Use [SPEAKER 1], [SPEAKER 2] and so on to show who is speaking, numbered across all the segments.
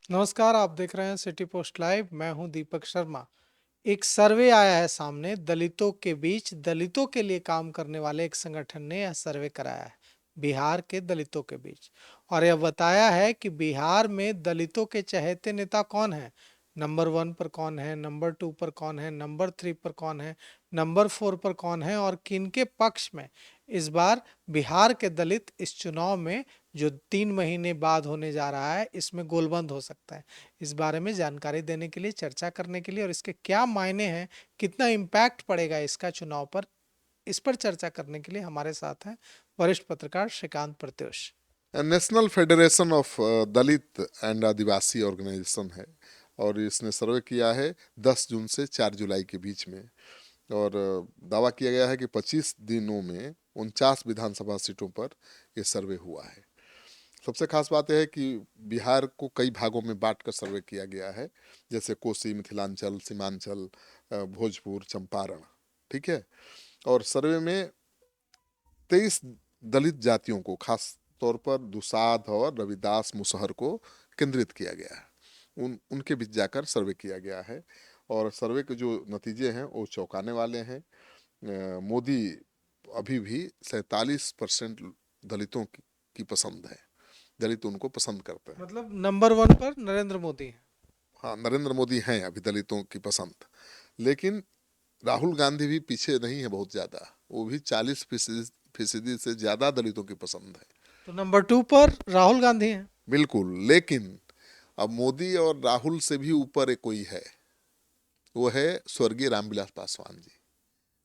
[SPEAKER 1] नमस्कार, आप देख रहे हैं सिटी पोस्ट लाइव। मैं हूं दीपक शर्मा। एक सर्वे आया है सामने, दलितों के बीच दलितों के लिए काम करने वाले एक संगठन ने यह सर्वे कराया है बिहार के दलितों के बीच। और यह बताया है कि बिहार में दलितों के चहेते नेता कौन है, नंबर वन पर कौन है, नंबर टू पर कौन है, नंबर थ्री पर कौन है, नंबर फोर पर कौन है, और किनके पक्ष में इस बार बिहार के दलित इस चुनाव में जो 3 महीने बाद होने जा रहा है इसमें गोलबंद हो सकता है। इस बारे में जानकारी देने के लिए, चर्चा करने के लिए और इसके क्या मायने हैं, कितना इम्पैक्ट पड़ेगा इसका चुनाव पर, इस पर चर्चा करने के लिए हमारे साथ हैं वरिष्ठ पत्रकार Shrikant Pratyush.
[SPEAKER 2] National federation of Dalit and Adivasi organisation है और इसने सर्वे किया है 10 जून से 4 जुलाई के बीच में। और दावा किया गया है कि 25 दिनों में 49 विधानसभा सीटों पर ये सर्वे हुआ है। सबसे खास बात यह है कि बिहार को कई भागों में बांटकर सर्वे किया गया है, जैसे कोसी, मिथिलांचल, सीमांचल, भोजपुर, चंपारण। ठीक है। और सर्वे में 23 दलित जातियों को, खास तौर पर दुसाध और रविदास मुसहर को केंद्रित किया गया है। उनके बीच जाकर सर्वे किया गया है और सर्वे के जो नतीजे हैं वो चौंकाने वाले हैं। मोदी अभी भी 47% दलितों की पसंद है। दलित उनको पसंद करते हैं।
[SPEAKER 1] मतलब नंबर वन पर नरेंद्र मोदी है।
[SPEAKER 2] हाँ, नरेंद्र मोदी हैं अभी दलितों की पसंद। लेकिन राहुल गांधी भी पीछे नहीं है बहुत ज्यादा, वो भी 40% से ज्यादा दलितों की पसंद है।
[SPEAKER 1] तो नंबर टू पर राहुल गांधी है।
[SPEAKER 2] बिल्कुल। लेकिन अब मोदी और राहुल से भी ऊपर एक कोई है, वो है स्वर्गीय रामविलास पासवान जी,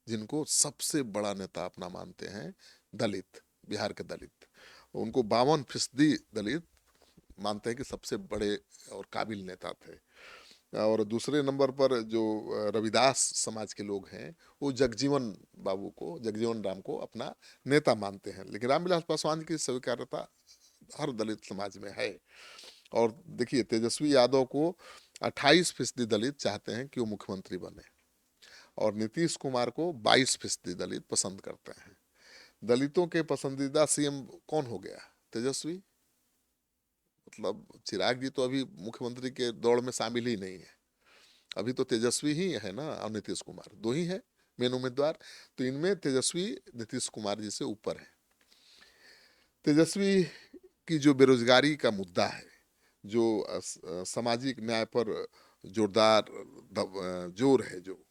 [SPEAKER 2] जिनको सबसे बड़ा नेता अपना मानते हैं दलित, बिहार के दलित। उनको 52% दलित मानते हैं कि सबसे बड़े और काबिल नेता थे। और दूसरे नंबर पर जो रविदास समाज के लोग हैं, वो जगजीवन बाबू को, जगजीवन राम को अपना नेता मानते हैं। लेकिन रामविलास पासवान की स्वीकार्यता हर दलित समाज में है। और देखिए, तेजस्वी यादव को 28% दलित चाहते हैं कि वो मुख्यमंत्री बने और नीतीश कुमार को 22% दलित पसंद करते हैं। दलितों के पसंदीदा सीएम कौन हो गया? तेजस्वी। मतलब चिराग जी तो अभी मुख्यमंत्री के दौड़ में शामिल ही नहीं है। अभी तो तेजस्वी ही है ना, और नीतीश कुमार, दो ही है मेन उम्मीदवार। तो इनमें तेजस्वी नीतीश कुमार जी से ऊपर है। तेजस्वी की जो बेरोजगारी का मुद्दा है, जो सामाजिक न्याय पर जोरदार जोर है जो,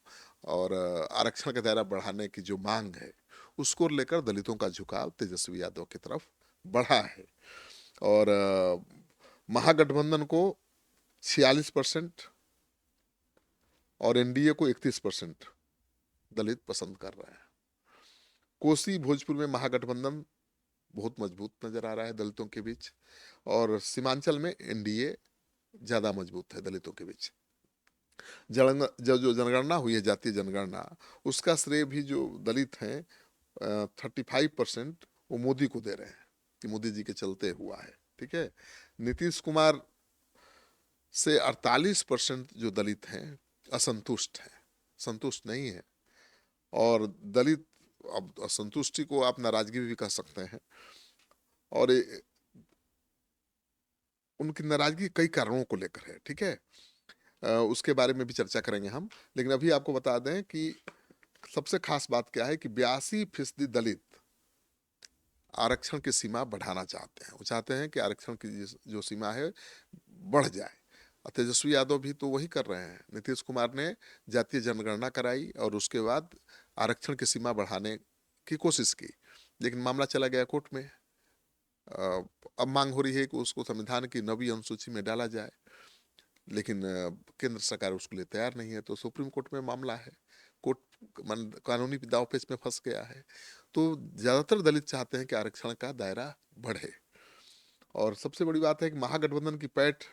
[SPEAKER 2] और आरक्षण का दायरा बढ़ाने की जो मांग है, उसको लेकर दलितों का झुकाव तेजस्वी यादव की तरफ बढ़ा है। और महागठबंधन को 46% और एनडीए को 31% दलित पसंद कर रहे हैं। कोसी भोजपुर में महागठबंधन बहुत मजबूत नजर आ रहा है दलितों के बीच, और सीमांचल में एनडीए ज्यादा मजबूत है दलितों के बीच। जो जो जनगणना हुई है, जातीय जनगणना, उसका श्रेय भी जो दलित हैं 35% वो मोदी को दे रहे हैं कि मोदी जी के चलते हुआ है। ठीक है। नीतीश कुमार से 48% जो दलित हैं असंतुष्ट हैं, संतुष्ट नहीं है। और दलित, अब असंतुष्टि को आप नाराजगी भी कह सकते हैं। और उनकी नाराजगी कई कारणों को लेकर है। ठीक है। उसके बारे में भी चर्चा करेंगे हम। लेकिन अभी आपको बता दें कि सबसे खास बात क्या है कि 82% दलित आरक्षण की सीमा बढ़ाना चाहते हैं। वो चाहते हैं कि आरक्षण की जो सीमा है बढ़ जाए। और तेजस्वी यादव भी तो वही कर रहे हैं। नीतीश कुमार ने जातीय जनगणना कराई और उसके बाद आरक्षण की सीमा बढ़ाने की कोशिश की, लेकिन मामला चला गया कोर्ट में। अब मांग हो रही है कि उसको संविधान की 9वीं अनुसूची में डाला जाए, लेकिन केंद्र सरकार उसके लिए तैयार नहीं है। तो सुप्रीम कोर्ट में मामला है, कोर्ट कानूनी दावपेच में फंस गया है। तो ज्यादातर दलित चाहते हैं कि आरक्षण का दायरा बढ़े। और सबसे बड़ी बात है कि महागठबंधन की पैठ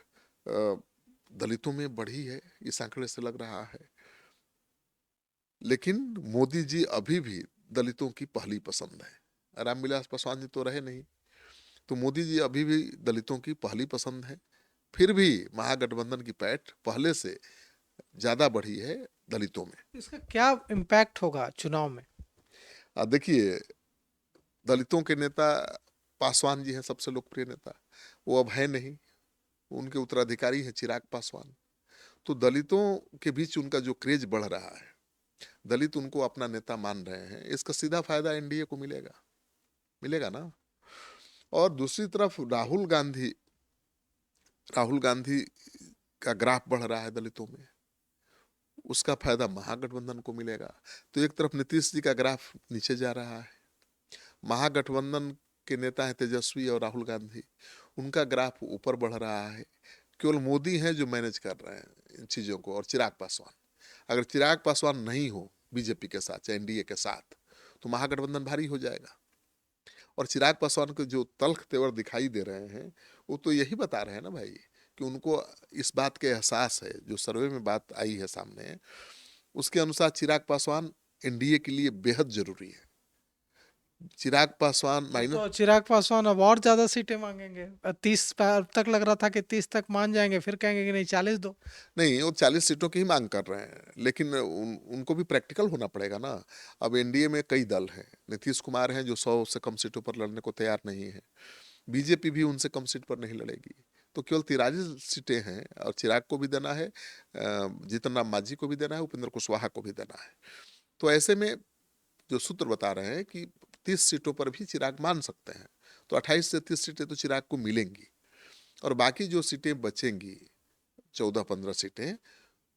[SPEAKER 2] दलितों में बढ़ी है, इस आंकड़े से लग रहा है। लेकिन मोदी जी अभी भी दलितों की पहली पसंद है। रामविलास पासवान जी तो रहे नहीं, तो मोदी जी अभी भी दलितों की पहली पसंद है। फिर भी महागठबंधन की पैठ पहले से ज्यादा बढ़ी है दलितों में।
[SPEAKER 1] इसका क्या इम्पैक्ट होगा चुनाव में?
[SPEAKER 2] देखिए, दलितों के नेता पासवान जी हैं सबसे लोकप्रिय नेता, वो अब है नहीं। उनके उत्तराधिकारी हैं चिराग पासवान। तो दलितों के बीच उनका जो क्रेज बढ़ रहा है, दलित उनको अपना नेता मान रहे हैं, इसका सीधा फायदा एनडीए को मिलेगा, मिलेगा ना। और दूसरी तरफ राहुल गांधी का ग्राफ बढ़ रहा है दलितों में, उसका फायदा महागठबंधन को मिलेगा। तो एक तरफ नीतीश जी का ग्राफ नीचे जा रहा है, महागठबंधन के नेता हैं तेजस्वी और राहुल गांधी, उनका ग्राफ ऊपर बढ़ रहा है। केवल मोदी हैं जो मैनेज कर रहे हैं इन चीजों को, और चिराग पासवान। अगर चिराग पासवान नहीं हो बीजेपी के साथ या एनडीए के साथ, तो महागठबंधन भारी हो जाएगा। और चिराग पासवान के जो तल्ख तेवर दिखाई दे रहे हैं, वो तो यही बता रहे हैं ना भाई, कि उनको इस बात के एहसास है, जो सर्वे में बात आई है सामने, उसके अनुसार चिराग पासवान एनडीए के लिए बेहद जरूरी है। चिराग पासवान माइनस,
[SPEAKER 1] तो चिराग पासवान अब और ज्यादा सीटें मांगेंगे। 30 अब तक लग रहा था कि 30 तक मान जाएंगे, फिर कहेंगे कि नहीं 40 दो।
[SPEAKER 2] नहीं, वो 40 सीटों की ही मांग कर रहे हैं, लेकिन उनको भी प्रैक्टिकल होना पड़ेगा ना। अब एनडीए में कई दल हैं, नीतीश कुमार हैं जो 100 से कम सीटों पर लड़ने को तैयार नहीं है, बीजेपी भी उनसे कम सीट पर नहीं लड़ेगी। तो केवल 43 सीटें हैं, और चिराग को भी देना है, जीतन राम मांझी को भी देना है, उपेंद्र कुशवाहा को भी देना है। तो ऐसे में जो सूत्र बता रहे हैं कि 30 सीटों पर भी चिराग मान सकते हैं, तो 28 से 30 सीटें तो चिराग को मिलेंगी। और बाकी जो सीटें बचेंगी, 14-15 सीटें,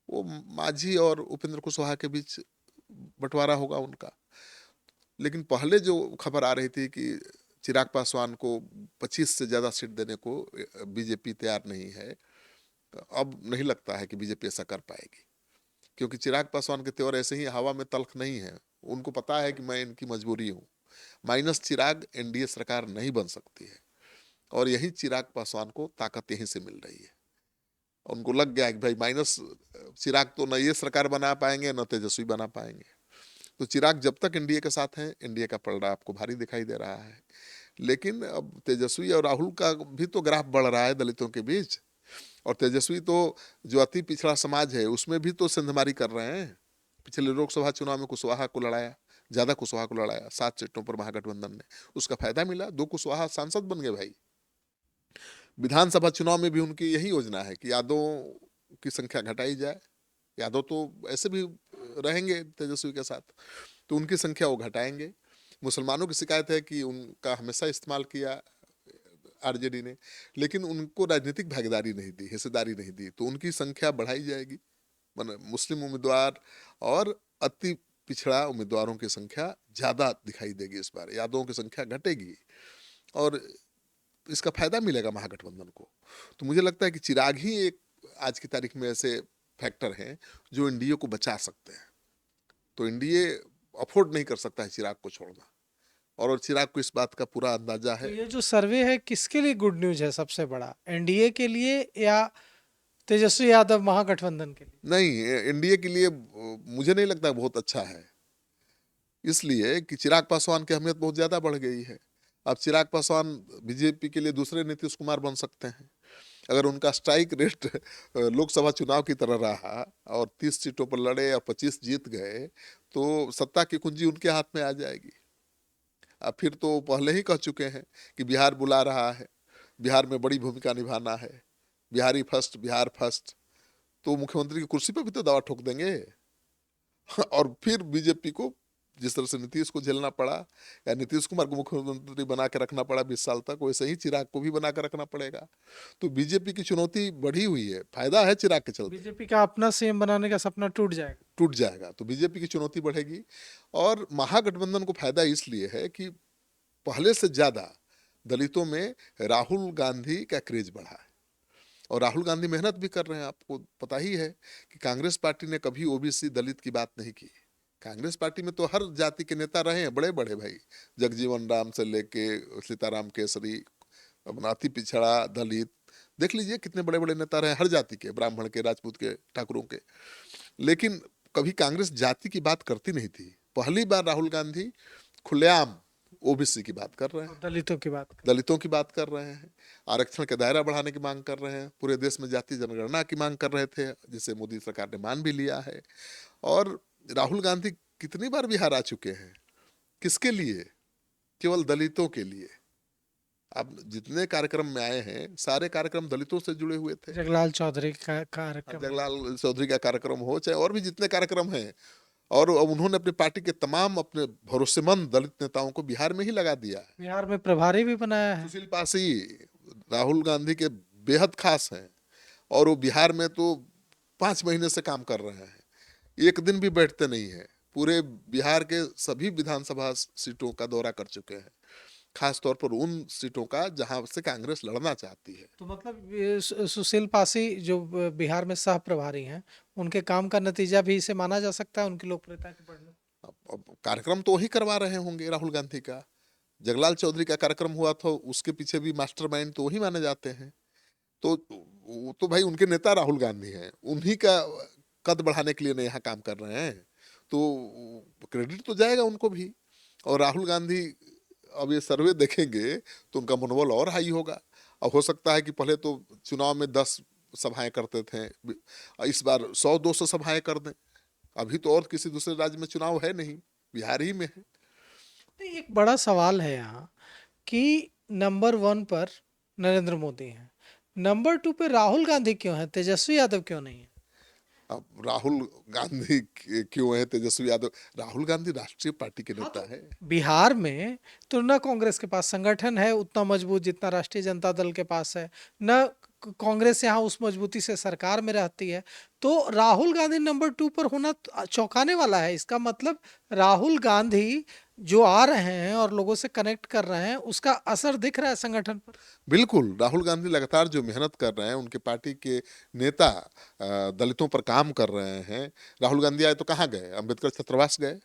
[SPEAKER 2] वो मांझी और उपेंद्र कुशवाहा के बीच बंटवारा होगा उनका। लेकिन पहले जो खबर आ रही थी कि चिराग पासवान को 25 से ज्यादा सीट देने को बीजेपी तैयार नहीं है, अब नहीं लगता है कि बीजेपी ऐसा कर पाएगी, क्योंकि चिराग पासवान के तेवर ऐसे ही हवा में तल्ख नहीं है। उनको पता है कि मैं इनकी मजबूरी हूँ, माइनस चिराग एनडीए सरकार नहीं बन सकती है। और यही चिराग पासवान को ताकत यहीं से मिल रही है। उनको लग गया कि भाई माइनस चिराग तो न ये सरकार बना पाएंगे न तेजस्वी बना पाएंगे। तो चिराग जब तक एनडीए के साथ हैं, एनडीए का पलड़ा आपको भारी दिखाई दे रहा है। लेकिन अब तेजस्वी और राहुल का भी तो ग्राफ बढ़ रहा है दलितों के बीच। और तेजस्वी तो जो अति पिछड़ा समाज है उसमें भी तो सेंधमारी कर रहे हैं। पिछले लोकसभा चुनाव में कुशवाहा को लड़ाया, ज्यादा कुशवाहा को लड़ाया, 7 सीटों पर महागठबंधन ने, उसका फायदा मिला, 2 कुशवाहा सांसद बन गए भाई। विधानसभा चुनाव में भी उनकी यही योजना है कि यादवों की संख्या घटाई जाए। यादव तो ऐसे भी रहेंगे तेजस्वी के साथ, तो उनकी संख्या वो घटाएंगे। मुसलमानों की शिकायत है कि उनका हमेशा इस्तेमाल किया आरजेडी ने, लेकिन उनको राजनीतिक भागीदारी नहीं दी, हिस्सेदारी नहीं दी, तो उनकी संख्या बढ़ाई जाएगी। मुस्लिम उम्मीदवार और अति पिछड़ा उम्मीदवारों की संख्या ज्यादा दिखाई देगी इस बार, यादवों की संख्या घटेगी, और इसका फायदा मिलेगा महागठबंधन को। तो मुझे लगता है कि चिराग ही एक आज की तारीख में ऐसे फैक्टर हैं जो एनडीए को बचा सकते हैं। तो एनडीए अफोर्ड नहीं कर सकता है चिराग को छोड़ना, और चिराग को इस बात का पूरा अंदाजा
[SPEAKER 1] तो
[SPEAKER 2] है।
[SPEAKER 1] ये जो सर्वे है किसके लिए गुड न्यूज है सबसे बड़ा, एनडीए के लिए या तेजस्वी यादव महागठबंधन के लिए?
[SPEAKER 2] नहीं, एनडीए के लिए मुझे नहीं लगता बहुत अच्छा है, इसलिए कि चिराग पासवान की अहमियत बहुत ज्यादा बढ़ गई है। अब चिराग पासवान बीजेपी के लिए दूसरे नीतीश कुमार बन सकते हैं। अगर उनका स्ट्राइक रेट लोकसभा चुनाव की तरह रहा और 30 सीटों पर लड़े और 25 जीत गए, तो सत्ता की कुंजी उनके हाथ में आ जाएगी। अब फिर तो पहले ही कह चुके हैं कि बिहार बुला रहा है, बिहार में बड़ी भूमिका निभाना है, बिहारी फर्स्ट, बिहार फर्स्ट। तो मुख्यमंत्री की कुर्सी पर भी तो दावा ठोक देंगे। और फिर बीजेपी को जिस तरह से नीतीश को झेलना पड़ा, या नीतीश कुमार को मुख्यमंत्री बना के रखना पड़ा 20 साल तक, वैसे ही चिराग को भी बना के रखना पड़ेगा। तो बीजेपी की चुनौती बढ़ी हुई है, फायदा है चिराग के चलते।
[SPEAKER 1] बीजेपी का अपना सीएम बनाने का सपना टूट जाएगा।
[SPEAKER 2] टूट जाएगा तो बीजेपी की चुनौती बढ़ेगी। और महागठबंधन को फायदा इसलिए है कि पहले से ज्यादा दलितों में राहुल गांधी का क्रेज बढ़ा है, और राहुल गांधी मेहनत भी कर रहे हैं। आपको पता ही है कि कांग्रेस पार्टी ने कभी ओबीसी दलित की बात नहीं की। कांग्रेस पार्टी में तो हर जाति के नेता रहे हैं, बड़े बड़े भाई, जगजीवन राम से लेके सीताराम केसरी, अपना अति पिछड़ा दलित, देख लीजिए कितने बड़े बड़े नेता रहे, हर जाति के, ब्राह्मण के, राजपूत के, ठाकुरों के। लेकिन कभी कांग्रेस जाति की बात करती नहीं थी। पहली बार राहुल गांधी खुलेआम ओबीसी की बात कर रहे हैं,
[SPEAKER 1] और दलितों की बात करें,
[SPEAKER 2] दलितों की बात कर रहे हैं, आरक्षण का दायरा बढ़ाने की मांग कर रहे हैं, पूरे देश में जाति जनगणना की मांग कर रहे थे, जिसे मोदी सरकार ने मान भी लिया है। और राहुल गांधी कितनी बार बिहार आ चुके हैं, किसके लिए? केवल दलितों के लिए। अब जितने कार्यक्रम में आए हैं सारे कार्यक्रम दलितों से जुड़े हुए थे।
[SPEAKER 1] जगलाल चौधरी का
[SPEAKER 2] अब
[SPEAKER 1] कार्यक्रम।
[SPEAKER 2] जगलाल चौधरी का कार्यक्रम हो चाहे और भी जितने कार्यक्रम हैं, और अब उन्होंने अपनी पार्टी के तमाम अपने भरोसेमंद दलित नेताओं को बिहार में ही लगा दिया है।
[SPEAKER 1] बिहार में प्रभारी भी बनाया है।
[SPEAKER 2] सुशील पासी राहुल गांधी के बेहद खास हैं, और वो बिहार में तो 5 महीने से काम कर रहे हैं, एक दिन भी बैठते नहीं है। पूरे बिहार के सभी विधानसभा सीटों का दौरा कर चुके हैं, खास तौर पर उन सीटों का जहां से कांग्रेस लड़ना चाहती है।
[SPEAKER 1] तो मतलब ये सुशील पासी जो बिहार में सह प्रभारी हैं, उनके काम का नतीजा भी इसे माना जा सकता है उनकी लोकप्रियता के बढ़ने।
[SPEAKER 2] अब कार्यक्रम तो वही करवा रहे होंगे राहुल गांधी का। जगलाल चौधरी का कार्यक्रम हुआ था, उसके पीछे भी मास्टरमाइंड तो वही माने जाते हैं। तो वो तो भाई उनके नेता राहुल गांधी हैं, उन्हीं का कद बढ़ाने के लिए ना यहाँ काम कर रहे हैं, तो क्रेडिट तो जाएगा उनको भी। और राहुल गांधी अब ये सर्वे देखेंगे तो उनका मनोबल और हाई होगा। अब हो सकता है कि पहले तो चुनाव में 10 सभाएं करते थे, इस बार 100-200 सभाएं कर दें। अभी तो और किसी दूसरे राज्य में चुनाव है नहीं, बिहार ही में है।
[SPEAKER 1] तो एक बड़ा सवाल है यहाँ कि नंबर 1 पर नरेंद्र मोदी हैं, नंबर 2 पे राहुल गांधी क्यों है, तेजस्वी यादव क्यों नहीं है?
[SPEAKER 2] अब राहुल गांधी क्यों है, तेजस्वी यादव? राहुल गांधी राष्ट्रीय पार्टी के
[SPEAKER 1] हाँ,
[SPEAKER 2] नेता
[SPEAKER 1] तो
[SPEAKER 2] है।
[SPEAKER 1] बिहार में तो न कांग्रेस के पास संगठन है उतना मजबूत जितना राष्ट्रीय जनता दल के पास है, न कांग्रेस यहाँ उस मजबूती से सरकार में रहती है। तो राहुल गांधी नंबर 2 पर होना तो चौंकाने वाला है। इसका मतलब राहुल गांधी जो आ रहे हैं और लोगों से कनेक्ट कर रहे हैं, उसका असर दिख रहा है संगठन पर।
[SPEAKER 2] बिल्कुल, राहुल गांधी लगातार जो मेहनत कर रहे हैं, उनके पार्टी के नेता दलितों पर काम कर रहे हैं। राहुल गांधी आए तो कहाँ गए? अंबेडकर छात्रावास गए,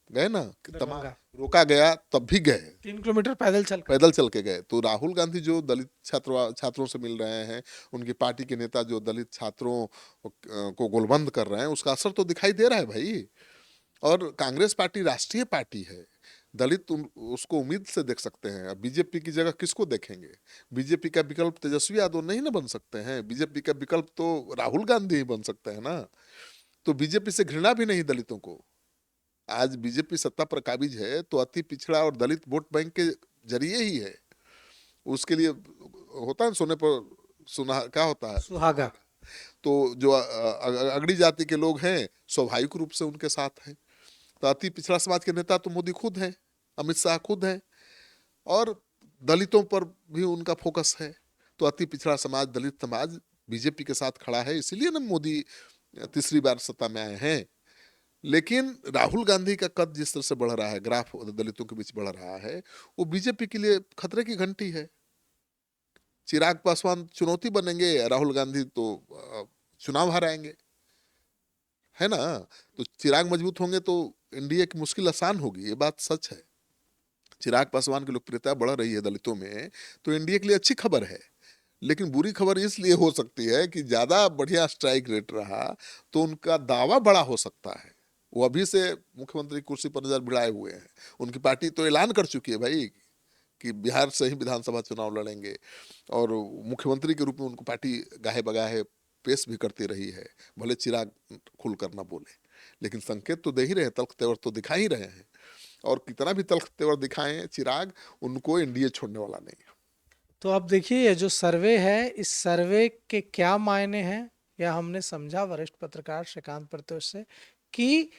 [SPEAKER 2] गए ना? तमाम
[SPEAKER 1] दरभंगा
[SPEAKER 2] रोका गया तब भी गए,
[SPEAKER 1] 3 किलोमीटर पैदल चल कर।
[SPEAKER 2] पैदल चल के गए। तो राहुल गांधी जो दलित छात्रों से मिल रहे हैं, उनकी पार्टी के नेता जो दलित छात्रों को गोलबंद कर रहे हैं, उसका असर तो दिखाई दे रहा है भाई। और कांग्रेस पार्टी राष्ट्रीय पार्टी है, दलित उसको उम्मीद से देख सकते हैं। अब बीजेपी की जगह किसको देखेंगे? बीजेपी का विकल्प तेजस्वी यादव नहीं ना बन सकते हैं, बीजेपी का विकल्प तो राहुल गांधी ही बन सकते हैं ना। तो बीजेपी से घृणा भी नहीं दलितों को। आज बीजेपी सत्ता पर काबिज है तो अति पिछड़ा और दलित वोट बैंक के जरिए ही है। उसके लिए होता है सोने पर सुना, क्या होता है,
[SPEAKER 1] सुहागा।
[SPEAKER 2] तो जो अगड़ी जाति के लोग हैं स्वाभाविक रूप से उनके साथ हैं। तो अति पिछड़ा समाज के नेता तो मोदी खुद हैं, अमित शाह खुद हैं, और दलितों पर भी उनका फोकस है। तो अति पिछड़ा समाज, दलित समाज बीजेपी के साथ खड़ा है, इसीलिए ना मोदी तीसरी बार सत्ता में आए हैं। लेकिन राहुल गांधी का कद जिस तरह से बढ़ रहा है, ग्राफ दलितों के बीच बढ़ रहा है, वो बीजेपी के लिए खतरे की घंटी है। चिराग पासवान चुनौती बनेंगे, राहुल गांधी तो चुनाव हराएंगे, है ना? तो चिराग मजबूत होंगे तो एनडीए की मुश्किल आसान होगी, ये बात सच है। चिराग पासवान की लोकप्रियता बढ़ रही है दलितों में, तो एनडीए के लिए अच्छी खबर है। लेकिन बुरी खबर इसलिए हो सकती है कि ज्यादा बढ़िया स्ट्राइक रेट रहा तो उनका दावा बड़ा हो सकता है। वो अभी से मुख्यमंत्री कुर्सी पर नजर भिड़ाए हुए हैं। उनकी पार्टी तो ऐलान कर चुकी है भाई कि बिहार से ही विधानसभा चुनाव लड़ेंगे, और मुख्यमंत्री के रूप में उनको पार्टी गाहे बगाहे पेश भी करती रही है, भले चिराग खुलकर ना बोले, लेकिन संकेत तो दे ही रहे हैं, तल्ख तेवर तो दिखा ही रहे हैं। और कितना भी तल्ख तेवर दिखाएं चिराग, उनको एनडीए छोड़ने वाला नहीं है।
[SPEAKER 1] तो अब देखिए ये जो सर्वे है, इस सर्वे के क्या मायने हैं, या हमने समझा वरिष्ठ पत्रकार श्रीकांत प्रत्युष से कि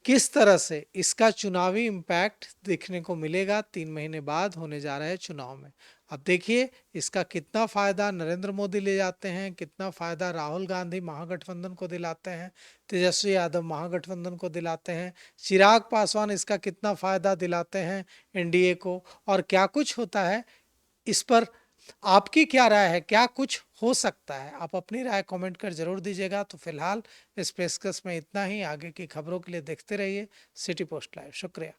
[SPEAKER 1] किस तरह से इसका चुनावी इम्पैक्ट देखने को मिलेगा 3 महीने बाद होने जा रहे चुनाव में। अब देखिए इसका कितना फायदा नरेंद्र मोदी ले जाते हैं, कितना फायदा राहुल गांधी महागठबंधन को दिलाते हैं, तेजस्वी यादव महागठबंधन को दिलाते हैं, चिराग पासवान इसका कितना फायदा दिलाते हैं एनडीए को, और क्या कुछ होता है। इस पर आपकी क्या राय है, क्या कुछ हो सकता है? आप अपनी राय कमेंट कर जरूर दीजिएगा। तो फिलहाल इस पेशकश में इतना ही। आगे की खबरों के लिए देखते रहिए सिटी पोस्ट लाइव। शुक्रिया।